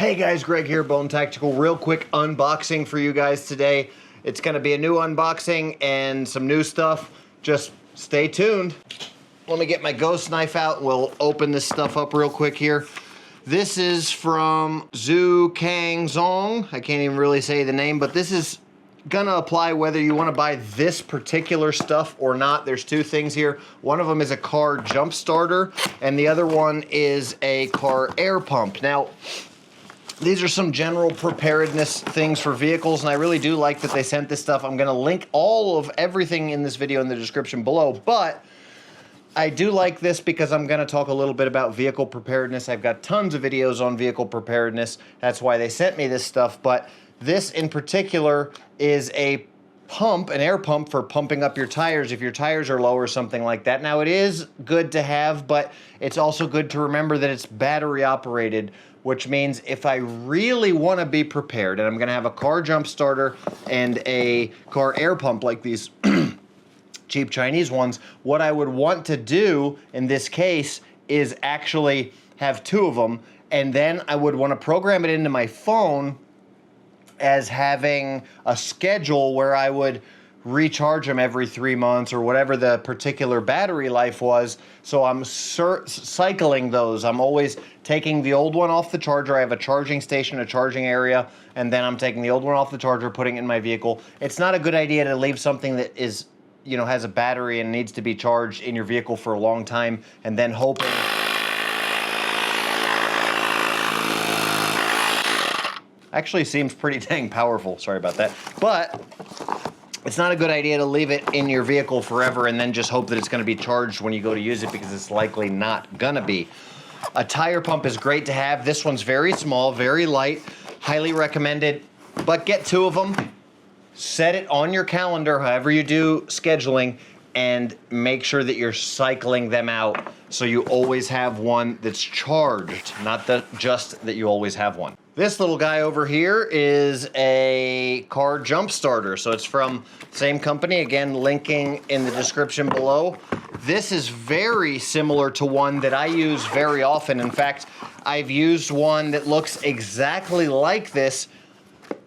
Hey guys, Greg here, Bone Tactical. Real quick unboxing for you guys today. It's going to be a new unboxing and some new stuff. Just stay tuned. Let me get my ghost knife out and we'll open this stuff up real quick here. This is from Zhu Kang Zong. I can't even really say the name, but this is gonna apply whether you want to buy this particular stuff or not. There's two things here. One of them is a car jump starter and the other one is a car air pump. Now, these are some general preparedness things for vehicles, and I really do like that they sent this stuff. I'm gonna link all of everything in this video in the description below, but I do like this because I'm gonna talk a little bit about vehicle preparedness. I've got tons of videos on vehicle preparedness. That's why they sent me this stuff, but this in particular is a pump, an air pump for pumping up your tires if your tires are low or something like that. Now it is good to have, but it's also good to remember that it's battery operated, which means if I really want to be prepared, and I'm going to have a car jump starter and a car air pump like these cheap Chinese ones, what I would want to do in this case is actually have two of them, and then I would want to program it into my phone as having a schedule where I would recharge them every 3 months or whatever the particular battery life was. So I'm cycling those. I'm always taking the old one off the charger. I have a charging station, a charging area, and then I'm taking the old one off the charger, putting it in my vehicle. It's not a good idea to leave something that is, you know, has a battery and needs to be charged in your vehicle for a long time and then hoping. Actually seems pretty dang powerful, sorry about that. But it's not a good idea to leave it in your vehicle forever and then just hope that it's gonna be charged when you go to use it, because it's likely not gonna be. A tire pump is great to have. This one's very small, very light, highly recommended, but get two of them. Set it on your calendar, however you do scheduling, and make sure that you're cycling them out so you always have one that's charged, not just that you always have one. This little guy over here is a car jump starter. So it's from the same company, again, linking in the description below. This is very similar to one that I use very often. In fact, I've used one that looks exactly like this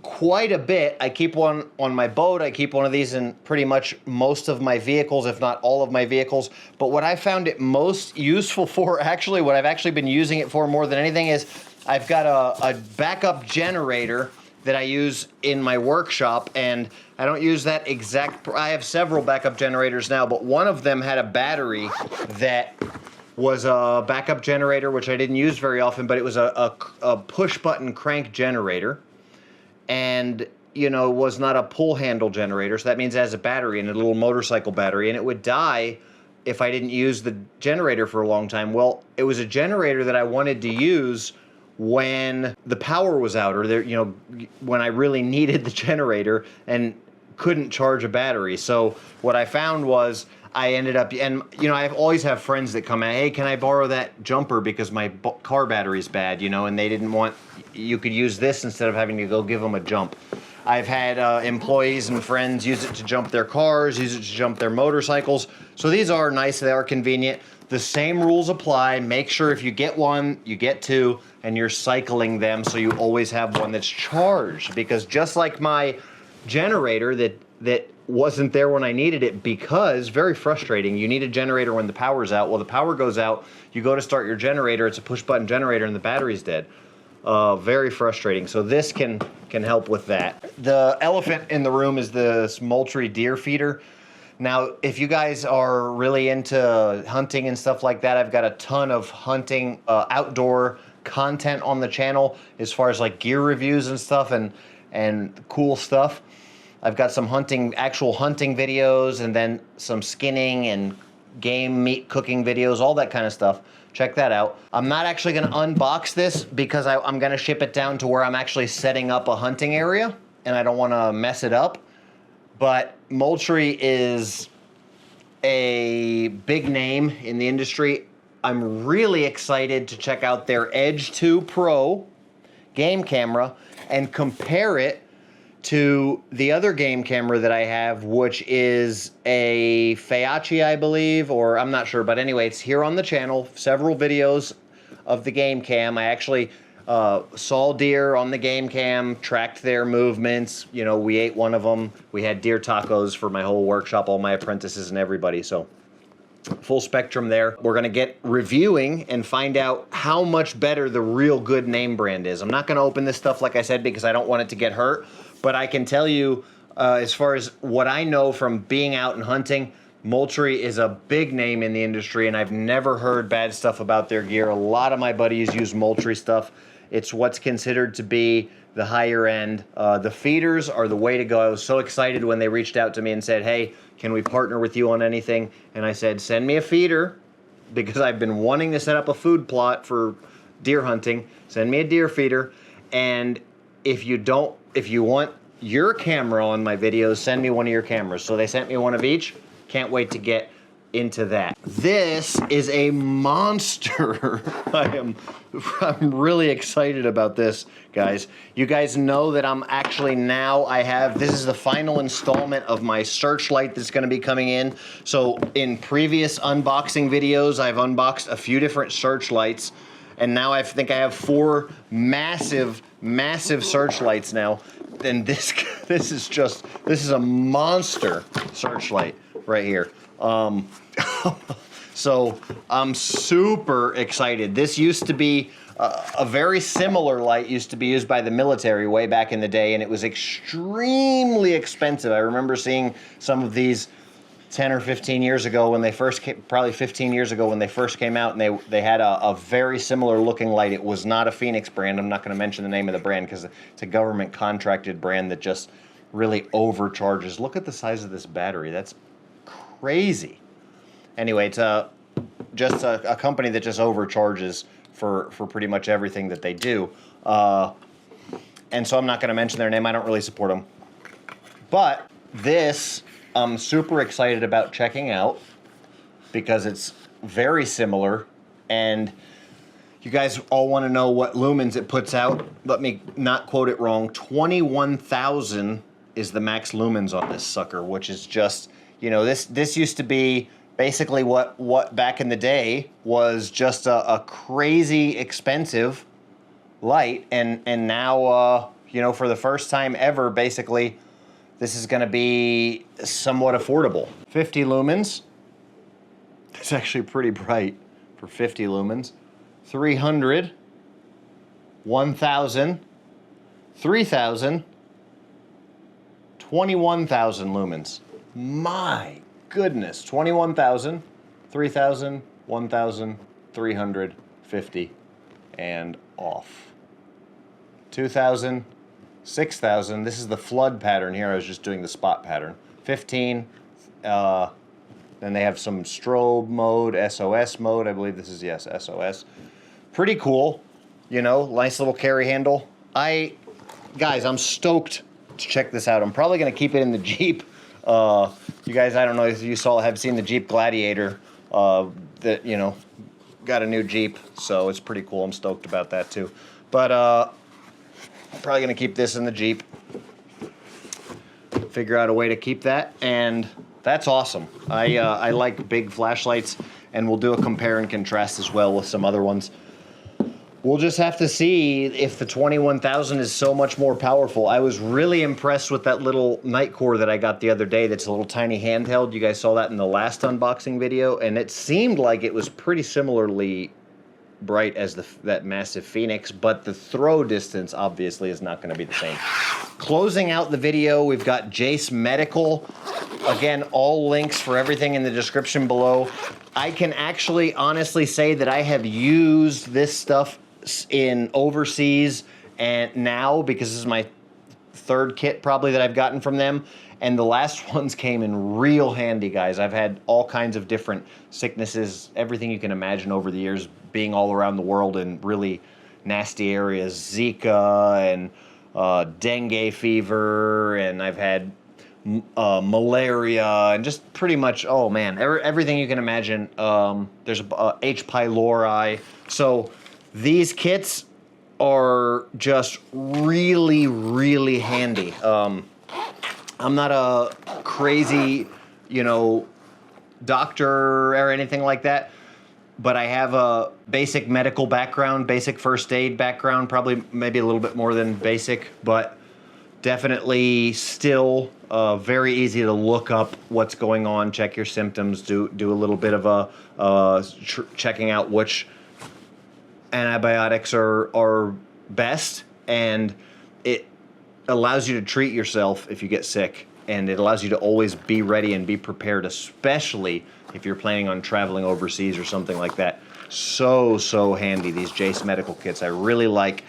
quite a bit. I keep one on my boat. I keep one of these in pretty much most of my vehicles, if not all of my vehicles. But what I found it most useful for, actually, what I've actually been using it for more than anything is I've got a backup generator that I use in my workshop, and I don't use that exact, I have several backup generators now, but one of them had a battery that was a backup generator, which I didn't use very often, but it was a push button crank generator. And, you know, it was not a pull handle generator, so that means it has a battery and a little motorcycle battery, and it would die if I didn't use the generator for a long time. Well, it was a generator that I wanted to use when the power was out, or there, you know, when I really needed the generator and couldn't charge a battery. So what I found was I ended up, and you know, I always have friends that come out, hey, can I borrow that jumper because my car battery's bad, you know, and they didn't want, you could use this instead of having to go give them a jump. I've had employees and friends use it to jump their cars, use it to jump their motorcycles. So these are nice, they are convenient. The same rules apply. Make sure if you get one, you get two, and you're cycling them so you always have one that's charged. Because just like my generator that wasn't there when I needed it, because very frustrating, you need a generator when the power's out. Well, the power goes out, you go to start your generator, it's a push button generator and the battery's dead. Very frustrating. So this can help with that. The elephant in the room is this Moultrie deer feeder. Now, if you guys are really into hunting and stuff like that, I've got a ton of hunting, outdoor content on the channel as far as like gear reviews and stuff and cool stuff. I've got some actual hunting videos, and then some skinning and game meat cooking videos, all that kind of stuff. Check that out. I'm not actually gonna unbox this because I'm gonna ship it down to where I'm actually setting up a hunting area, and I don't wanna mess it up. But Moultrie is a big name in the industry. I'm really excited to check out their Edge 2 Pro game camera and compare it to the other game camera that I have, which is a Feyachi, I believe, or I'm not sure, but anyway, it's here on the channel, several videos of the game cam. I actually saw deer on the game cam, tracked their movements. You know, we ate one of them. We had deer tacos for my whole workshop, all my apprentices and everybody. So full spectrum there. We're gonna get reviewing and find out how much better the Real Good name brand is. I'm not gonna open this stuff, like I said, because I don't want it to get hurt, but I can tell you, as far as what I know from being out and hunting, Moultrie is a big name in the industry, and I've never heard bad stuff about their gear. A lot of my buddies use Moultrie stuff. It's what's considered to be the higher end. The feeders are the way to go. I was so excited when they reached out to me and said, hey, can we partner with you on anything? And I said, send me a feeder, because I've been wanting to set up a food plot for deer hunting. Send me a deer feeder. And if you want your camera on my videos, send me one of your cameras. So they sent me one of each. Can't wait to get into that. This is a monster. I'm really excited about this, guys. You guys know that I'm actually this is the final installment of my Searchlight that's gonna be coming in. So in previous unboxing videos, I've unboxed a few different Searchlights, and now I think I have 4 massive Searchlights now. And this is a monster Searchlight right here. So I'm super excited. This used to be a very similar light used to be used by the military way back in the day, and it was extremely expensive. I remember seeing some of these 10 or 15 years ago when they first came, probably 15 years ago when they first came out, and they had a very similar looking light. It was not a Phoenix brand. I'm not going to mention the name of the brand because it's a government contracted brand that just really overcharges. Look at the size of this battery. That's crazy. Anyway, it's just a company that just overcharges for pretty much everything that they do. And so I'm not going to mention their name. I don't really support them. But this I'm super excited about checking out because it's very similar, and you guys all want to know what lumens it puts out. Let me not quote it wrong. 21,000 is the max lumens on this sucker, which is just, you know, this used to be basically what back in the day was just a crazy expensive light, and now you know, for the first time ever, basically this is going to be somewhat affordable. 50 lumens. It's actually pretty bright for 50 lumens. 300, 1,000, 3,000, 21,000 lumens. My goodness, 21,000, 3,000, 1,000, 350, and off. 2,000, 6,000. This is the flood pattern here. I was just doing the spot pattern. 15. Then they have some strobe mode, SOS mode. I believe this is, yes, SOS. Pretty cool. You know, nice little carry handle. Guys, I'm stoked to check this out. I'm probably going to keep it in the Jeep. You guys, I don't know if you have seen the Jeep Gladiator. That, you know, got a new Jeep, so it's pretty cool. I'm stoked about that too. But I'm probably going to keep this in the Jeep. Figure out a way to keep that, and that's awesome. I like big flashlights, and we'll do a compare and contrast as well with some other ones. We'll just have to see if the 21,000 is so much more powerful. I was really impressed with that little Nitecore that I got the other day that's a little tiny handheld. You guys saw that in the last unboxing video, and it seemed like it was pretty similarly bright as that massive Phoenix, but the throw distance obviously is not going to be the same. Closing out the video, we've got Jase Medical. Again, all links for everything in the description below. I can actually honestly say that I have used this stuff in overseas and now, because this is my 3rd kit probably that I've gotten from them, and the last ones came in real handy, guys. I've had all kinds of different sicknesses, everything you can imagine over the years, being all around the world in really nasty areas, Zika and dengue fever, and I've had malaria, and just pretty much, oh man, everything you can imagine. There's H. pylori. So these kits are just really, really handy. I'm not a crazy, you know, doctor or anything like that, but I have a basic medical background, basic first aid background, probably maybe a little bit more than basic, but definitely still very easy to look up what's going on, check your symptoms, do a little bit of checking out which antibiotics are best, and it allows you to treat yourself if you get sick, and it allows you to always be ready and be prepared, especially if you're planning on traveling overseas or something like that. So handy, these Jase medical kits. I really like.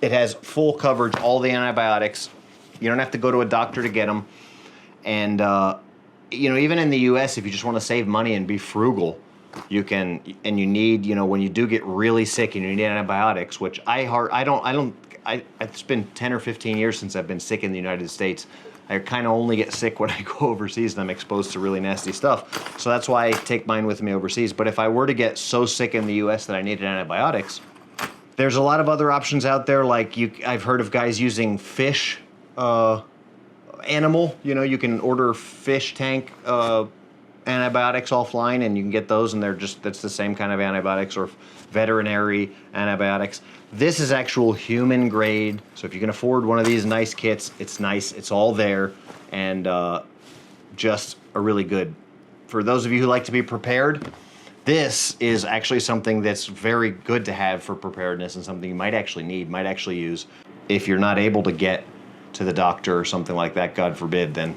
It has full coverage, all the antibiotics. You don't have to go to a doctor to get them. And you know, even in the U.S., if you just want to save money and be frugal, you can. And you need, you know, when you do get really sick and you need antibiotics, which it's been 10 or 15 years since I've been sick in the United States. I kind of only get sick when I go overseas and I'm exposed to really nasty stuff. So that's why I take mine with me overseas. But if I were to get so sick in the U.S. that I needed antibiotics, there's a lot of other options out there. Like I've heard of guys using fish animal. You know, you can order fish tank antibiotics offline, and you can get those, and that's the same kind of antibiotics, or veterinary antibiotics. This is actual human grade, so if you can afford one of these nice kits, it's nice, it's all there, and just a really good. For those of you who like to be prepared, this is actually something that's very good to have for preparedness, and something you might actually need, might actually use. If you're not able to get to the doctor or something like that, God forbid, then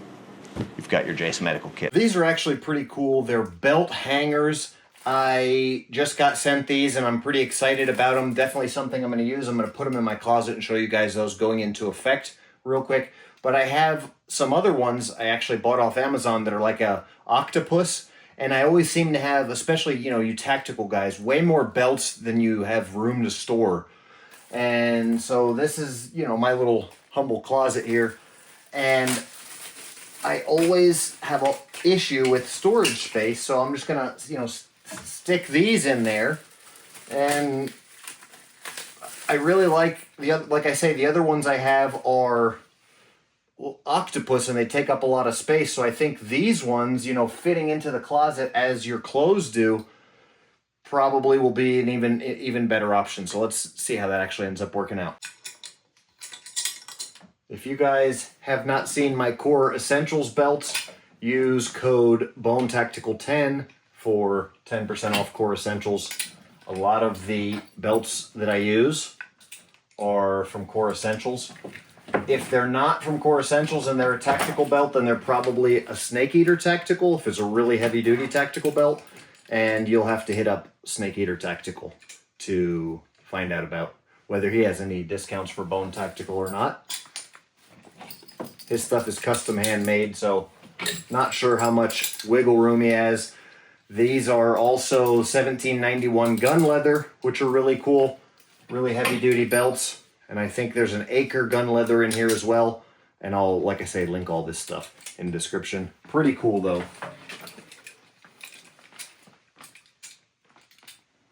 you've got your Jase medical kit. These are actually pretty cool. They're belt hangers. I just got sent these and I'm pretty excited about them. Definitely something I'm going to use. I'm going to put them in my closet and show you guys those going into effect real quick. But I have some other ones I actually bought off Amazon that are like a octopus. And I always seem to have, especially, you know, you tactical guys, way more belts than you have room to store. And so this is, you know, my little humble closet here. And I always have an issue with storage space, so I'm just gonna, you know, stick these in there. And I really like the other, like I say, the other ones I have are octopus, and they take up a lot of space. So I think these ones, you know, fitting into the closet as your clothes do, probably will be an even better option. So let's see how that actually ends up working out. If you guys have not seen my Core Essentials belts, use code BONETACTICAL10 for 10% off Core Essentials. A lot of the belts that I use are from Core Essentials. If they're not from Core Essentials and they're a tactical belt, then they're probably a Snake Eater Tactical, if it's a really heavy-duty tactical belt. And you'll have to hit up Snake Eater Tactical to find out about whether he has any discounts for Bone Tactical or not. His stuff is custom handmade, so not sure how much wiggle room he has. These are also 1791 gun leather, which are really cool, really heavy duty belts. And I think there's an Acre gun leather in here as well. And I'll, like I say, link all this stuff in the description. Pretty cool though.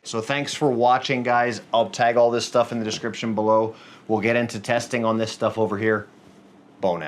So thanks for watching, guys. I'll tag all this stuff in the description below. We'll get into testing on this stuff over here. Bone out.